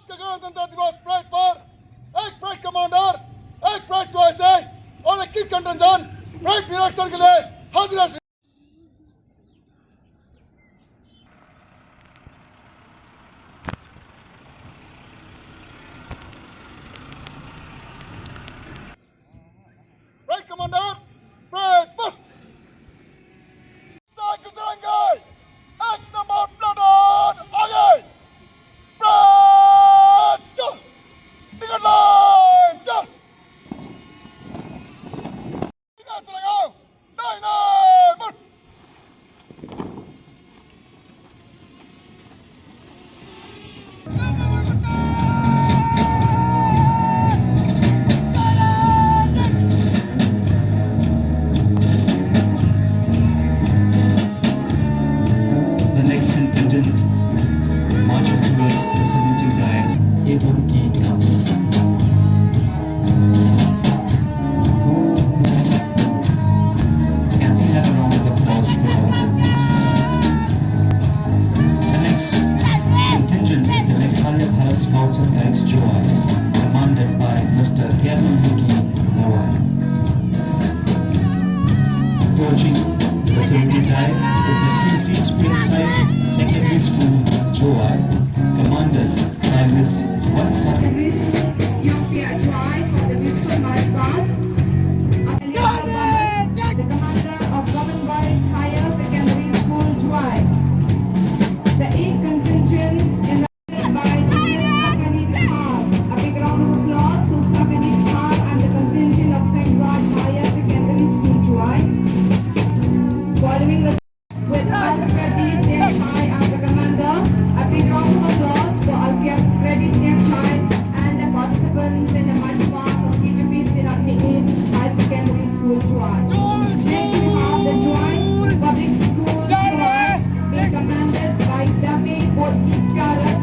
का गणतंत्र दिवस परेड पर एक परेड कमांडर, एक परेड टू एसए और 21 कंटिजेंट परेड निरीक्षण के लिए हाजिर है। परेड कमांडर परेड पर गुजरेंगे एक नंबर प्लाटून आगे परेड चल निकल लाइन चल लगाओ नहीं नहीं बस marching towards the saluting dais, Edonki Kam. Can we have a round of applause for all of them, please? The next contingent is the Meghalaya Bharat Scouts and Guides Jowai, commanded by Mr. Jowai. Approaching the saluting dais is the QC Springside Secondary School Jowai, commanded by Ms. Wansa. Jowai for the beautiful march past. The commander of Government Boys Higher Secondary School Jowai. The A contingent is by a big round of applause to Sakani Khan and the contingent of St. Raj Higher Secondary School Jowai. Following the with Alfredi St. Chai as the commander, a big round of applause for Alfredi St. Chai and the participants in the march past of PGP Syllad High Secondary School Jowai. Next we have the Jowai Public School Jowai being commanded by Dami Bodhikarat,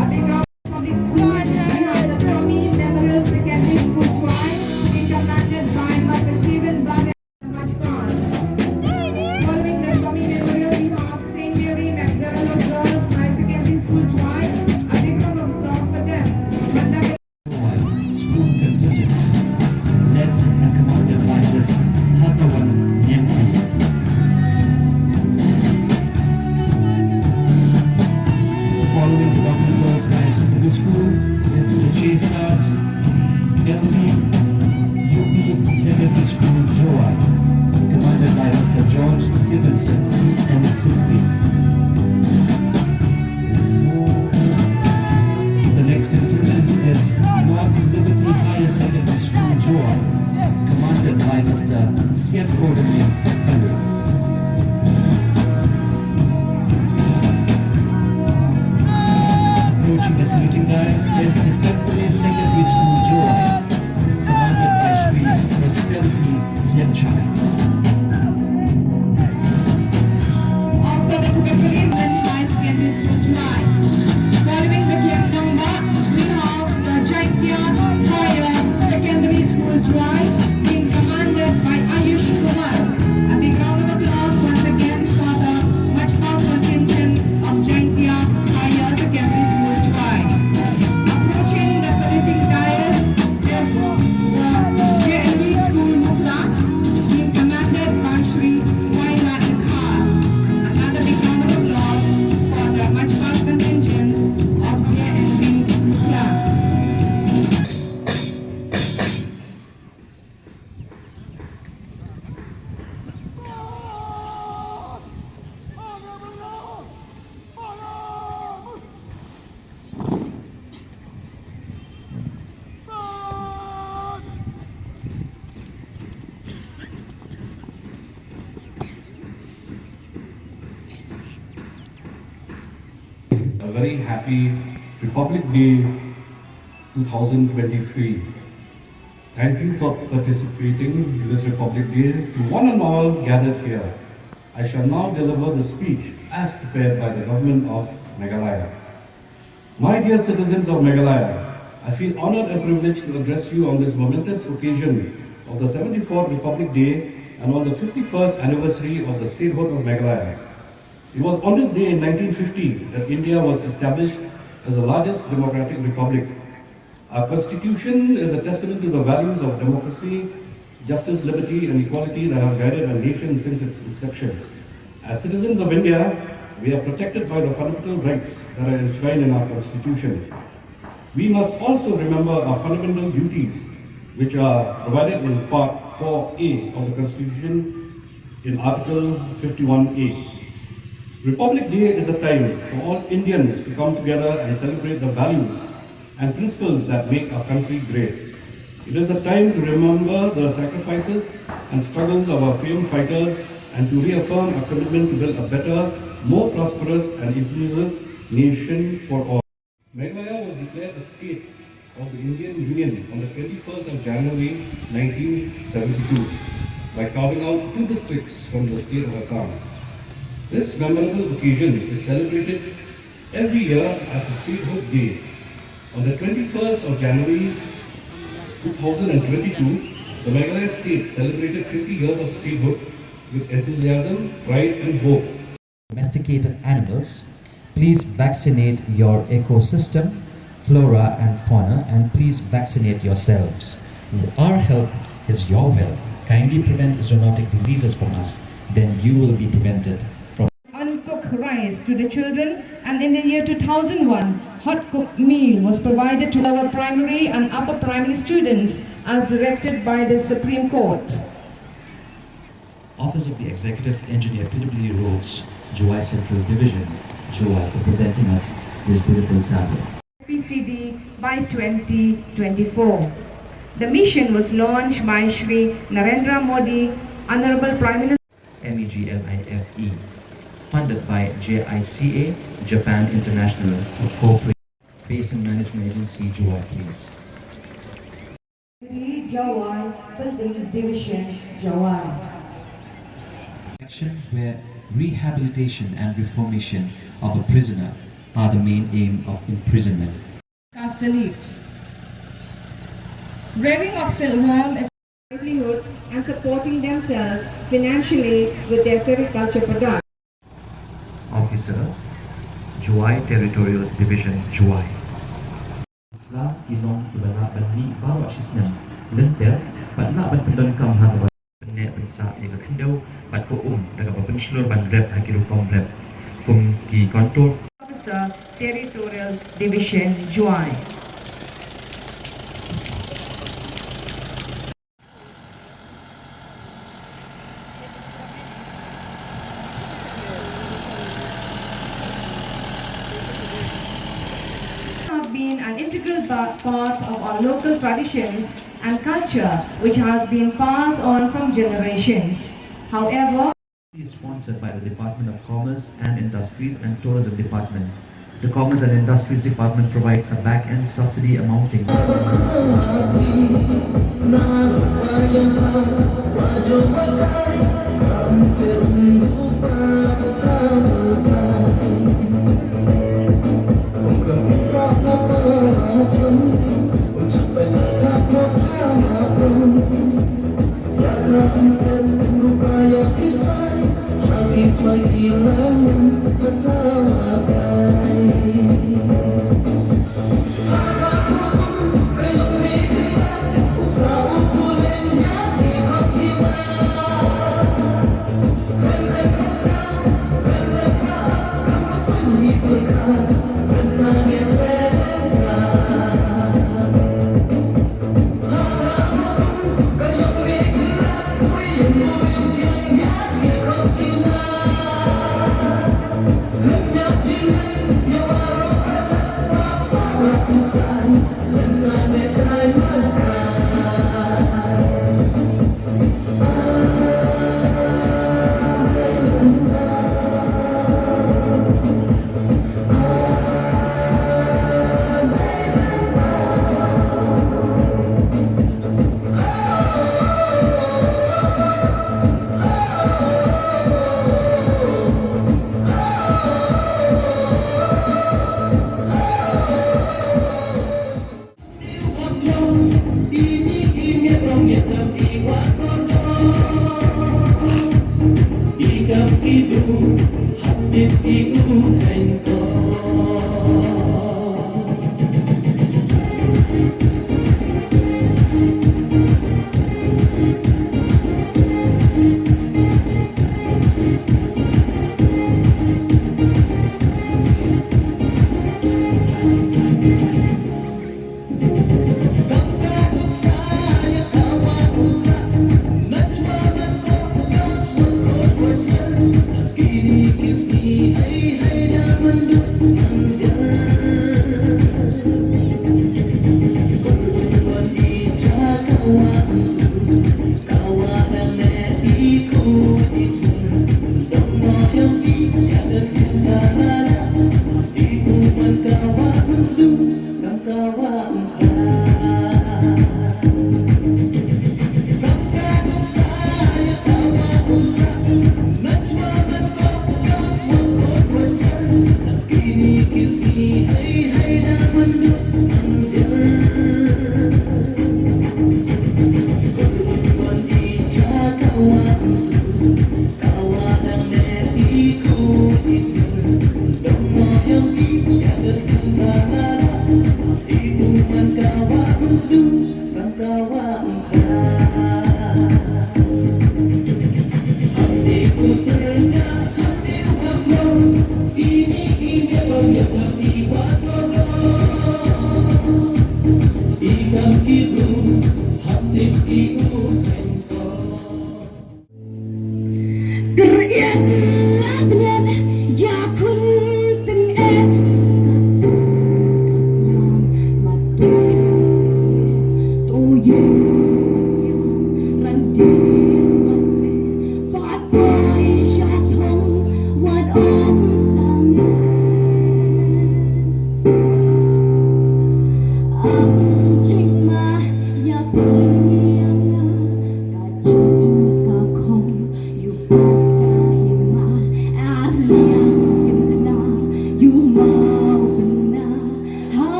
a big round of public school. We have the Tommy Memorial Secondary School Jowai being commanded by Mr. Kevin Bagan march past. Following the Tommy Memorial, we have St. Mary Meghalaya Girls High Secondary School Jowai. A big round of applause for them. School contingent, led and commanded by Ms. Hakawan Yempi. Following the Government Girls High Secondary School is the Chase Cars LP UP Secondary School Jowai, commanded by Mr. George Stevenson and Sylvie. The next contingent is North Liberty Higher Secondary School Jowai, commanded by Mr. Siet Bodemi Palu. Approaching the saluting dais is the Temple Secondary School Jowai, commanded by Shri Prosperity Sienchai. After the Tibetan High Secondary School Jowai. Following the game number, we have the Jaitia Higher Secondary School Jowai being commanded by Ayush Kumar. A big round of applause once again for the much past contingent of Jaitia Higher Secondary School Jowai. Approaching the saluting dais is the JLV School Mukla being commanded by Shri Waila Khan. Another big round of applause for the much past contingents of JLV Mukla. A very happy Republic Day 2023. Thank you for participating in this Republic Day. To one and all gathered here, I shall now deliver the speech as prepared by the government of Meghalaya. My dear citizens of Meghalaya, I feel honored and privileged to address you on this momentous occasion of the 74th Republic Day and on the 51st anniversary of the statehood of Meghalaya. It was on this day in 1950 that India was established as the largest democratic republic. Our constitution is a testament to the values of democracy, justice, liberty, and equality that have guided our nation since its inception. As citizens of India, we are protected by the fundamental rights that are enshrined in our constitution. We must also remember our fundamental duties, which are provided in Part 4A of the Constitution in Article 51A. Republic Day is a time for all Indians to come together and celebrate the values and principles that make our country great. It is a time to remember the sacrifices and struggles of our freedom fighters and to reaffirm our commitment to build a better, more prosperous and inclusive nation for all. Meghalaya was declared a state of the Indian Union on the 21st of January 1972 by carving out 2 districts from the state of Assam. This memorable occasion is celebrated every year as the Statehood Day. On the 21st of January 2022, the Meghalaya state celebrated 50 years of statehood with enthusiasm, pride and hope. Domesticated animals, please vaccinate your ecosystem, flora and fauna, and please vaccinate yourselves. Our health is your wealth. Kindly prevent zoonotic diseases from us, then you will be prevented from Uncooked rice to the children, and in the year 2001, hot cooked meal was provided to our primary and upper primary students as directed by the Supreme Court. Office of the Executive Engineer, PWD Roads, Jowai Central Division, Jowai, for presenting us this beautiful tablet. PCD by 2024. The mission was launched by Shri Narendra Modi, Honorable Prime Minister. MEGLIFE, funded by JICA, Japan International Corporate Basin Management Agency, Jowai, please. Jowai, Building Division, Jowai. Action where rehabilitation and reformation of a prisoner are the main aim of imprisonment. Castellites. Rearing of silkworm is livelihood and supporting themselves financially with their sericulture products. Officer, Jowai Territorial Division, Jowai. Isla ilong ibala bani bawa sisnam lentel patna ban pendon kam ha ne bensa ni kendau pat ko daga ban slur ban rep hakiru kom rep kum ki contour. Officer, Territorial Division, Jowai. Have been an integral part of our local traditions and culture, which has been passed on from generations. However, Is sponsored by the Department of Commerce and Industries and Tourism Department. The Commerce and Industries Department provides a back-end subsidy amounting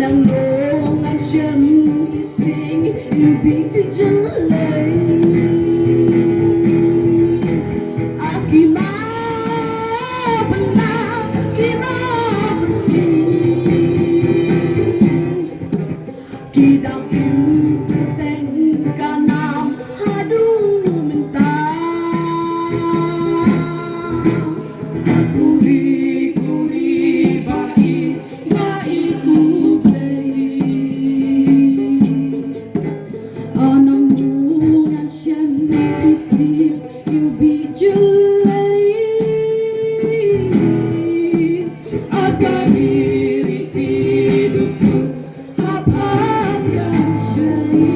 Nangong ang siyam ising ibig jalay Aki mapana kinapasing Kidang imperteng kanam hadu mentah Kuri baik baik ublay Anang bungan siyang isip yubi julay Agabiri pidustu hapagkan siya'y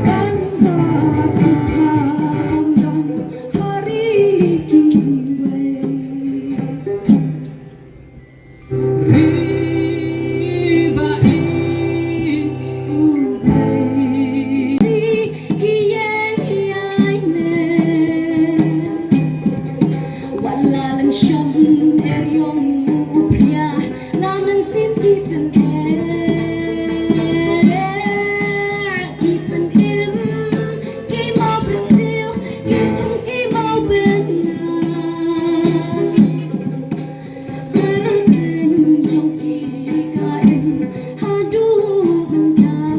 Tanda tuhaang hari kiway Walalan siyang eryong upya Laman simpipan Ipan im Kimau Brazil Kitong kimau Benar Haratin jong kikain Hadu bentar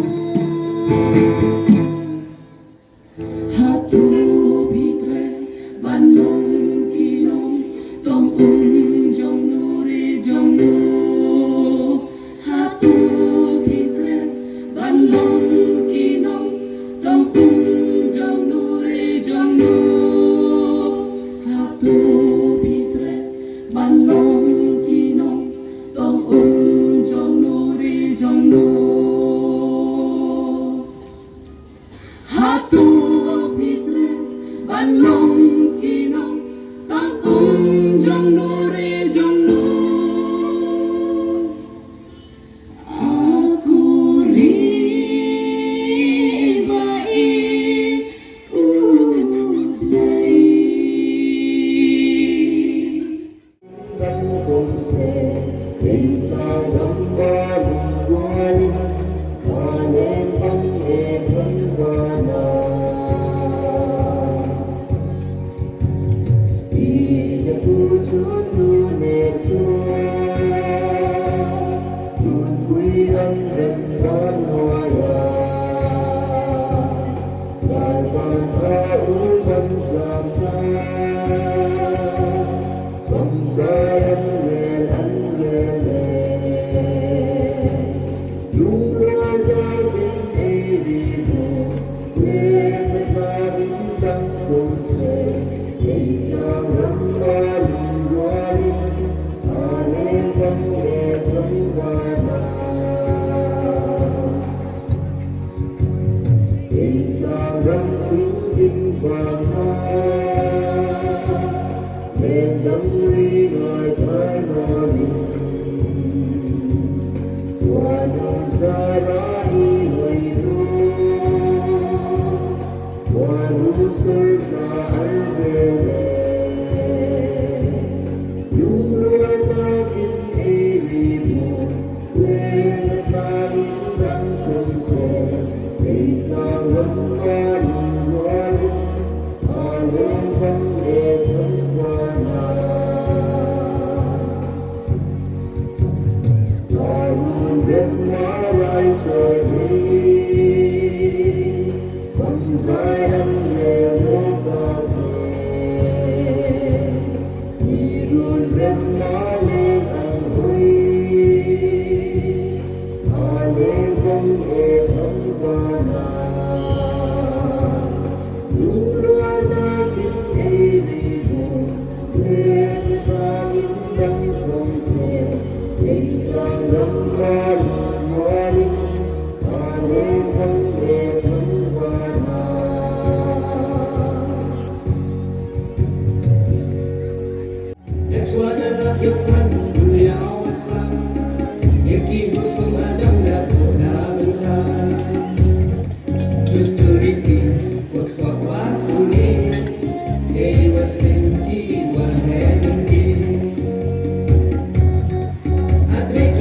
Hatu pitre Bandung kinong Tong jong nuri jong nu Hatu pitre Bandung kinong Tong jong nuri jong nu Hatu pitre Bandung kinong Tong jong nuri jong nu Hatu pitre Bandung kinong Tong jong nuri jong nu Aku ribai ublay Tâm cùng sẽ đi vào đông ba vùng qua linh Hoa lên tâm nghệ thân qua na Ida puju tu ne chua Tun quy âm rừng con hoa ya Đại bàn tha u lâm giảm ta Tâm sai âm rê lệ Dung ra ra kinh ê vi đồ Lên ta sa kinh tâm cô se Ê sa râm ba lùm đoa linh A lên tâm nghệ tâm hoa na Ê sa râm kinh kinh vàng na Lên tâm ri ngài thái hoa linh Hoa nu sa ra y huay nu Hoa nu sơ sa al về lệ Dung rua ta kinh ê vi mô Lên ta sa in tâm cùng se Ê sa râm ba lùm đoa linh A lên tâm nghệ tâm hoa na Darun rem na rai trời thi Tâm sai âm rê lô ta thề Ni run rem na lên ăn huy A lên tâm nghệ tâm hoa na Dung rua ta kinh ê vi bồ Lên sa kinh tâm không se Ê sa râm ba lùm hoa linh A lên tâm nghệ tâm hoa na That's what I love your country, dunia awasa Yaki berpemadam dan muda bentar Kusturiki, maksud aku ni Ewas lengki, wahai lengki Adreki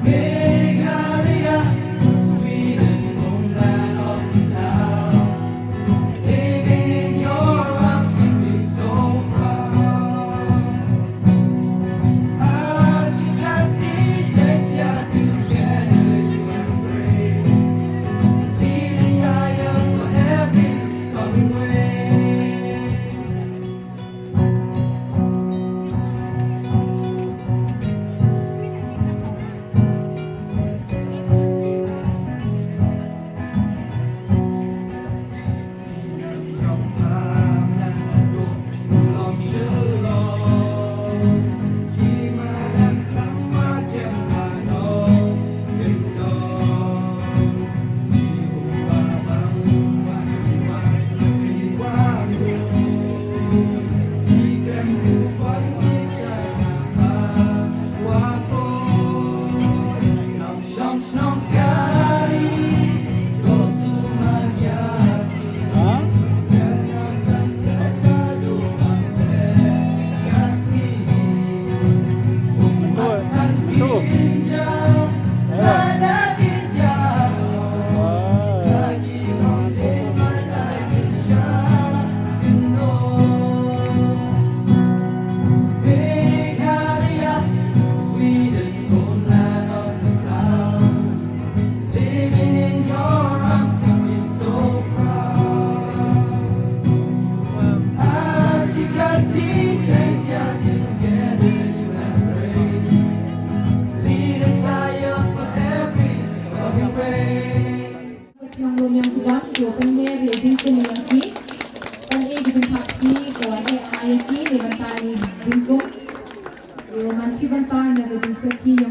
Meghalaya, sweetest homeland of the clouds. Living in your arms, we feel so proud. As you can see, take together.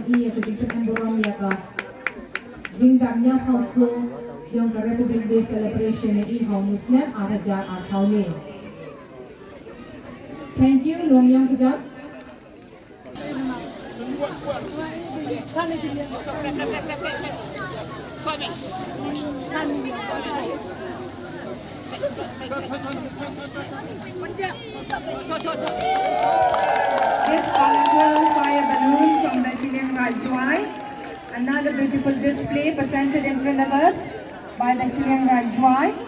iya ketika borom ya ka jingdamnya hausu yung ka Republic Day celebration ni ihaw Muslim arajar athaw ni. Thank you, Longyang Kujat. This colorful fire balloon from the Chilean Jowai. Another beautiful display presented in front of us by the Chilean Jowai.